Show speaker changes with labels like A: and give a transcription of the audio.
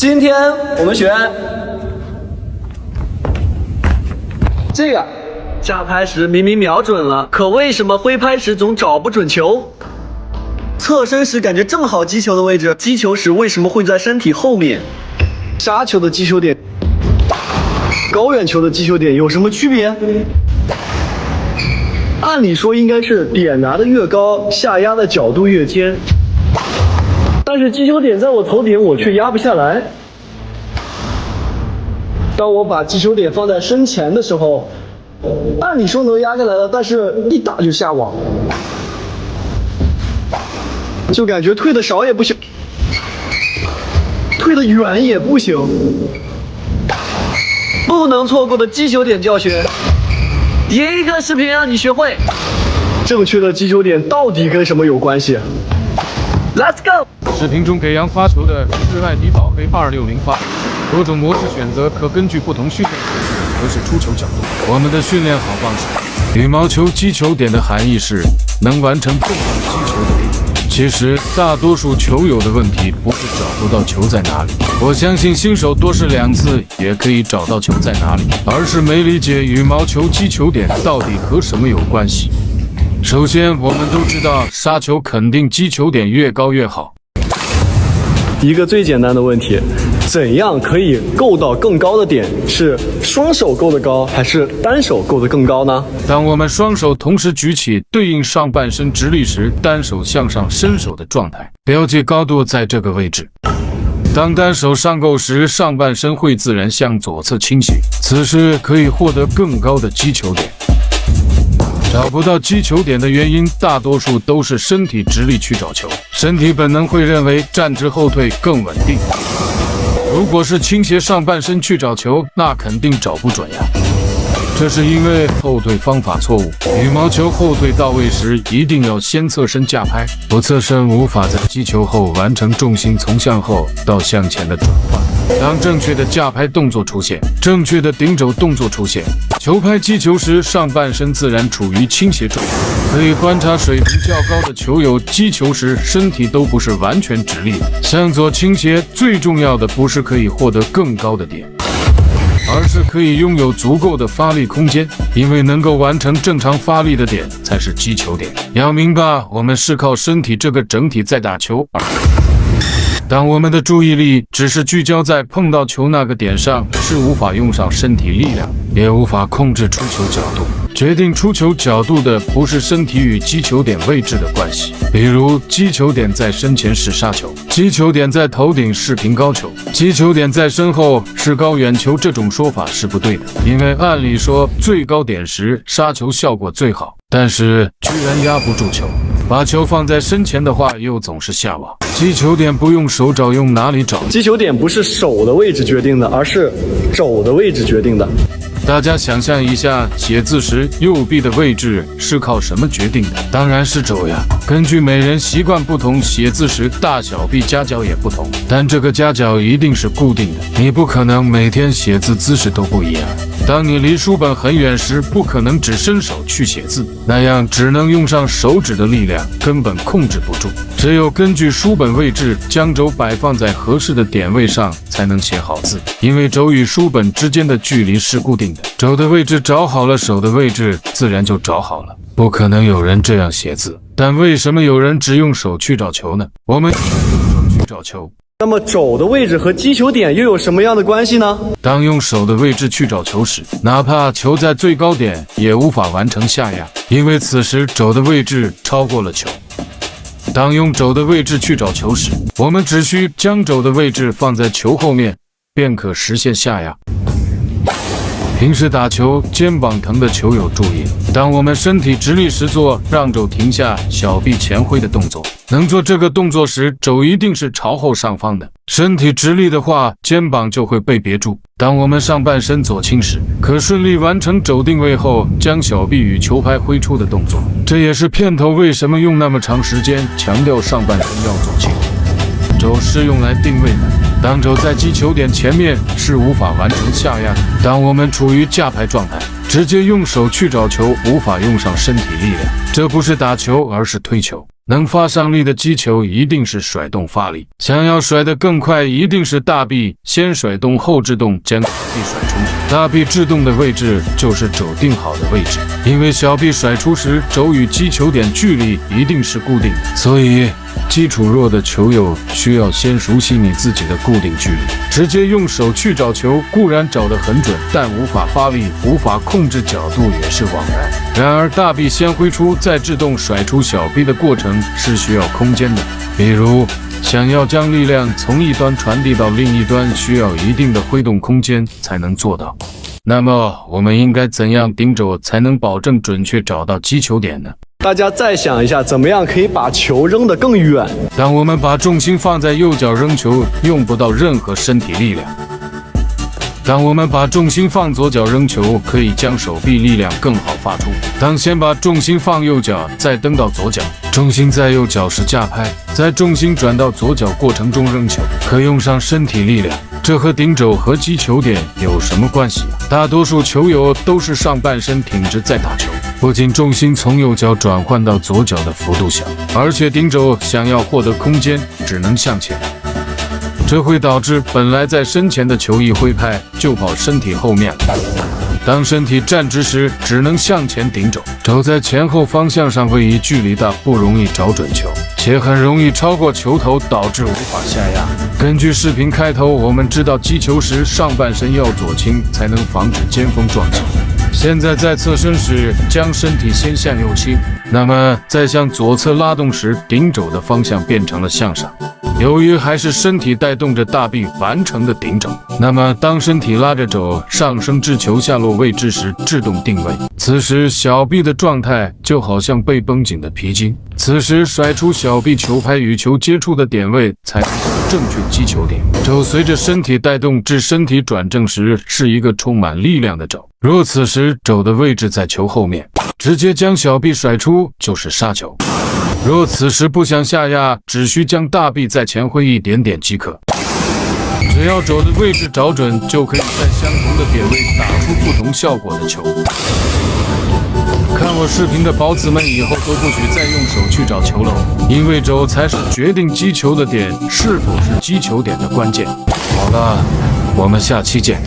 A: 今天我們選這個。下拍時明明瞄準了，可為什麼揮拍時總找不準球？側身時感覺正好擊球的位置，擊球時為什麼會在身體後面？殺球的擊球點、高遠球的擊球點有什麼區別？按理說應該是點拿的越高，下壓的角度越尖，但是擊球點在我頭頂，我卻壓不下來。當我把擊球點放在身前的时候，按理說能压下来了，但是一打就下网，就感觉退的少也不行，退的遠也不行。不能錯过的击球點教學，一個視頻讓你學會正確的擊球點到底跟什麼有關係。Let's go！
B: 視頻中給楊發球的是愛迪寶貝260發，多種模式選擇可根據不同訓練合適出球角度。我們的訓練好方式，羽毛球擊球點的含義是能完成更好擊球的点。其實大多數球友的問題不是找不到球在哪裡，我相信新手多試2次也可以找到球在哪裡，而是沒理解羽毛球擊球點到底和什麼有關係。首先，我們都知道殺球肯定擊球點越高越好。
A: 一個最簡單的問題，怎樣可以夠到更高的點？是雙手夠得高，還是單手夠得更高呢？
B: 當我們雙手同時舉起對應上半身直立時，單手向上伸手的狀態，標記高度在這個位置。當单手上夠時，上半身會自然向左側傾斜，此時可以獲得更高的擊球點。找不到擊球點的原因，大多數都是身體直立去找球，身體本能會認為站直後退更穩定。如果是傾斜上半身去找球，那肯定找不準呀。這是因為後退方法錯誤。羽毛球後退到位時，一定要先側身架拍，不側身無法在擊球後完成重心從向後到向前的轉換。當正確的架拍動作出現，正確的頂肘動作出現，球拍擊球時上半身自然處於傾斜狀態。可以觀察水平較高的球友擊球時身體都不是完全直立的，向左傾斜。最重要的不是可以獲得更高的點，而是可以擁有足夠的發力空間，因為能夠完成正常發力的點才是擊球點。要明白，我們是靠身體這個整體在打球，當我們的注意力只是聚焦在碰到球那個點上，是無法用上身體力量，也無法控制出球角度。決定出球角度的不是身體與擊球點位置的關係，比如擊球點在身前是殺球，擊球點在頭頂是平高球，擊球點在身後是高遠球，這種說法是不對的。因為按理說最高點時殺球效果最好，但是居然壓不住球，把球放在身前的話又總是下网。擊球點不用手找，用哪裡找？
A: 擊球點不是手的位置決定的，而是肘的位置決定的。
B: 大家想象一下，写字时右臂的位置是靠什麼決定的？當然是肘呀。根據每人習慣不同，寫字時大小臂夾角也不同，但這個夾角一定是固定的，你不可能每天寫字姿勢都不一樣。當你離書本很遠時，不可能只伸手去寫字，那樣只能用上手指的力量，根本控制不住。只有根据書本位置，将肘擺放在合適的點位上，才能寫好字。因為肘與書本之間的距離是固定的，肘的位置找好了，手的位置自然就找好了。不可能有人這樣寫字，但為什麼有人只用手去找球呢？我們用手去找球。
A: 那麼肘的位置和擊球點又有什麼樣的關係呢？
B: 當用手的位置去找球時，哪怕球在最高點，也無法完成下壓，因為此時肘的位置超過了球。當用肘的位置去找球時，我們只需將肘的位置放在球後面，便可實現下壓。平時打球肩膀疼的球友注意，當我們身體直立時做讓肘停下、小臂前揮的动作。能做這個動作時，肘一定是朝後上方的。身體直立的話，肩膀就會被別住。當我們上半身左傾時，可順利完成肘定位後將小臂與球拍揮出的動作。這也是片頭為什麼用那麼長時間強調上半身要左傾。肘是用來定位的。當肘在擊球點前面是無法完成下壓的。當我們處於架拍狀態，直接用手去找球，無法用上身體力量，這不是打球，而是推球。能發上力的擊球一定是甩動發力，想要甩得更快，一定是大臂先甩動後制動，將小臂甩出。大臂制動的位置就是肘定好的位置，因為小臂甩出時，肘與擊球點距離一定是固定的，所以基礎弱的球友需要先熟悉你自己的固定距離。直接用手去找球，固然找得很準，但無法發力，无法控制角度也是枉然。然而大臂先挥出，再制动甩出小臂的過程是需要空間的，比如想要將力量從一端傳遞到另一端，需要一定的揮动空間才能做到。那麼我們應該怎樣頂肘才能保證準確找到擊球點呢？
A: 大家再想一下，怎麼樣可以把球扔得更遠？
B: 當我們把重心放在右腳扔球，用不到任何身体力量。当我們把重心放左腳扔球，可以將手臂力量更好發出。當先把重心放右腳，再蹬到左腳，重心在右腳時架拍，在重心轉到左腳過程中扔球，可用上身體力量。這和頂肘和擊球點有什麼關係？大多數球友都是上半身挺直在打球，不僅重心從右腳轉換到左腳的幅度小，而且頂肘想要獲得空間，只能向前。這會導致本來在身前的球一揮拍就跑身體後面了。當身體站直時，只能向前頂肘，肘在前後方向上位移，距離大，不容易找準球，且很容易超過球頭，導致無法下壓。根據視頻開頭，我們知道擊球時上半身要左傾，才能防止肩峰撞擊。現在在側身時，將身體先向右傾，那麼在向左側拉動時，頂肘的方向變成了向上。由於還是身體帶動着大臂完成的頂肘，那麼當身體拉着肘上升至球下落位置時，制動定位，此時小臂的狀態就好像被繃緊的皮筋，此時甩出小臂，球拍與球接觸的點位才能正確擊球點。肘隨着身體帶動至身體轉正時，是一個充滿力量的肘。若此時肘的位置在球後面，直接將小臂甩出就是殺球。若此時不想下壓，只需將大臂再前揮一點點即可。只要肘的位置找準，就可以在相同的點位打出不同效果的球。看我視頻的寶子們以後都不許再用手去找球了，因為肘才是決定擊球的點是否是擊球點的關鍵。好了，我們下期見。